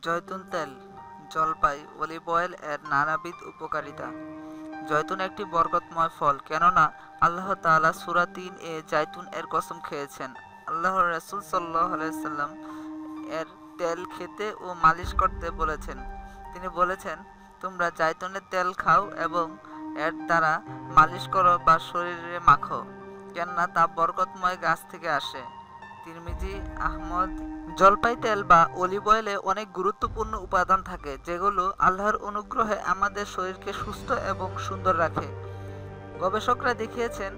জয়তুন তেল, জলপাই, olive oil এর নানাবিধ উপকারিতা। জয়তুন একটি বরকতময় ফল, কেননা আল্লাহ তাআলা সূরা ৩-এ জাইতুন এর কসম খেয়েছেন। আল্লাহর রাসূল সাল্লাল্লাহু আলাইহি ওয়াসাল্লাম এর তেল খেতে ও মালিশ করতে বলেছেন। তিনি বলেছেন, তোমরা জাইতুনের তেল খাও এবং এর দ্বারা মালিশ করো বা শরীরে মাখো, কেননা তা বরকতময় গাছ থেকে আসে। তিরমিজি, আহমদ। জলপাই তেল বা অলিভ অয়েলে অনেক গুরুত্বপূর্ণ উপাদান থাকে, যেগুলো আল্লাহর অনুগ্রহে আমাদের শরীরকে সুস্থ এবং সুন্দর রাখে। গবেষকরা দেখিয়েছেন,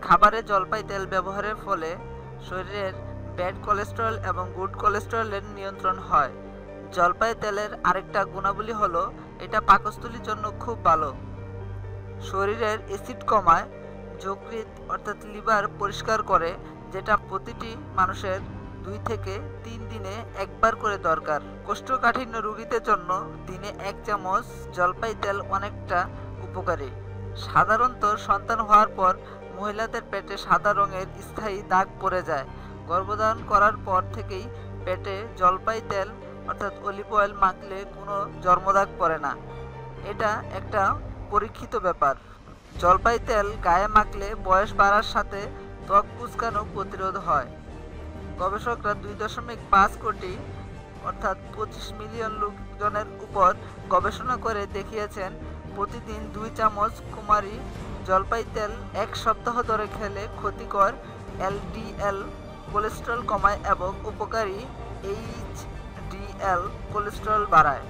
খাবারে জলপাই তেল ব্যবহারের ফলে শরীরের ব্যাড কোলেস্টেরল এবং গুড কোলেস্টেরলের নিয়ন্ত্রণ হয়। জলপাই তেলের আরেকটা গুণাবলী হলো এটা পাকস্থলীর জন্য খুব ভালো। শরীরের অ্যাসিড কমায়, যকৃৎ অর্থাৎ লিভার পরিষ্কার করে, যেটা প্রতিটি মানুষের 2 থেকে 3 দিনে একবার করে দরকার। কোষ্ঠকাঠিন্য রোগীদের জন্য দিনে 1 চামচ জলপাই তেল অনেকটা উপকারী। সাধারণত সন্তান হওয়ার পর মহিলাদের পেটে সাদা রঙের স্থায়ী দাগ পড়ে যায়। গর্ভধারণ করার পর থেকেই পেটে জলপাই তেল অর্থাৎ অলিভ অয়েল মাখলে কোনো জন্মদাগ পড়ে না। এটা একটা পরীক্ষিত ব্যাপার। জলপাই তেল গায়ে মাখলে বয়স বাড়ার সাথে ত্বক কুঁচকানো প্রতিরোধ হয়। গবেষকরা 2.5 কোটি অর্থাৎ 25 মিলিয়ন লোকজনের উপর গবেষণা করে দেখিয়েছেন, প্রতিদিন 2 চামচ কুমারী জলপাই তেল 1 সপ্তাহ ধরে খেলে ক্ষতিকর এলডিএল কোলেস্টেরল কমায় এবং উপকারী এইচডিএল কোলেস্টেরল বাড়ায়।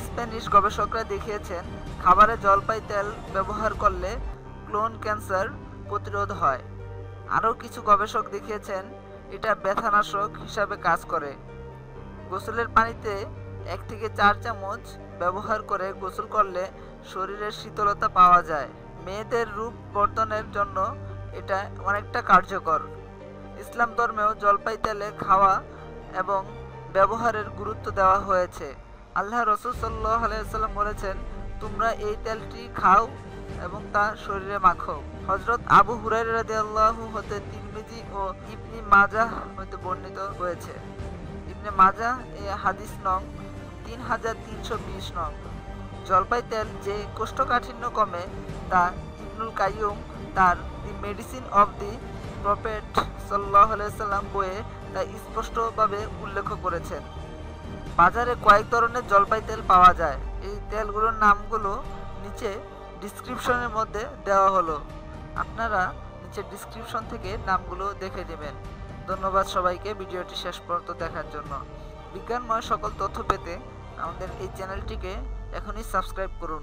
স্প্যানিশ গবেষকরা দেখিয়েছেন, খাবারে জলপাই তেল ব্যবহার করলে কোলন ক্যান্সার প্রতিরোধ হয়। আরও কিছু গবেষক দেখিয়েছেন, এটা ব্যথানাশক হিসাবে কাজ করে। গোসলের পানিতে 1 থেকে 4 চামচ ব্যবহার করে গোসল করলে শরীরের শীতলতা পাওয়া যায়। মেয়েদের রূপ বর্ধনের জন্য এটা অনেকটা কার্যকর। ইসলাম ধর্মেও জলপাই তেলে খাওয়া এবং ব্যবহারের গুরুত্ব দেওয়া হয়েছে। আল্লাহ রাসূল সাল্লাল্লাহু আলাইহি ওয়াসাল্লাম বলেছেন, তোমরা এই তেলটি খাও এবং তা শরীরে মাখো। হযরত আবু হুরায়রা রাদিয়াল্লাহু হতে তিরমিজি ও ইবনে মাজাহ হতে বর্ণিত হয়েছে। ইবনে মাজাহ এ হাদিস নং 3320 নং। জলপাই তেল যে কোষ্ঠকাঠিন্য কমে তা ইবনুল কাইয়ুম তার দি মেডিসিন অফ দি প্রফেট সাল্লাল্লাহু আলাইহি ওয়াসাল্লাম বইয়ে তা স্পষ্টভাবে উল্লেখ করেছেন। বাজারে কয়েক ধরনের জলপাই তেল পাওয়া যায়। এই তেলগুলোর নামগুলো নিচে ডিসক্রিপশনের মধ্যে দেওয়া হলো, আপনারা নিচে ডিসক্রিপশন থেকে নামগুলো দেখে নেবেন। ধন্যবাদ সবাইকে ভিডিওটি শেষ পর্যন্ত দেখার জন্য। বিজ্ঞানময় সকল তথ্য পেতে আমাদের এই চ্যানেলটিকে এখনই সাবস্ক্রাইব করুন।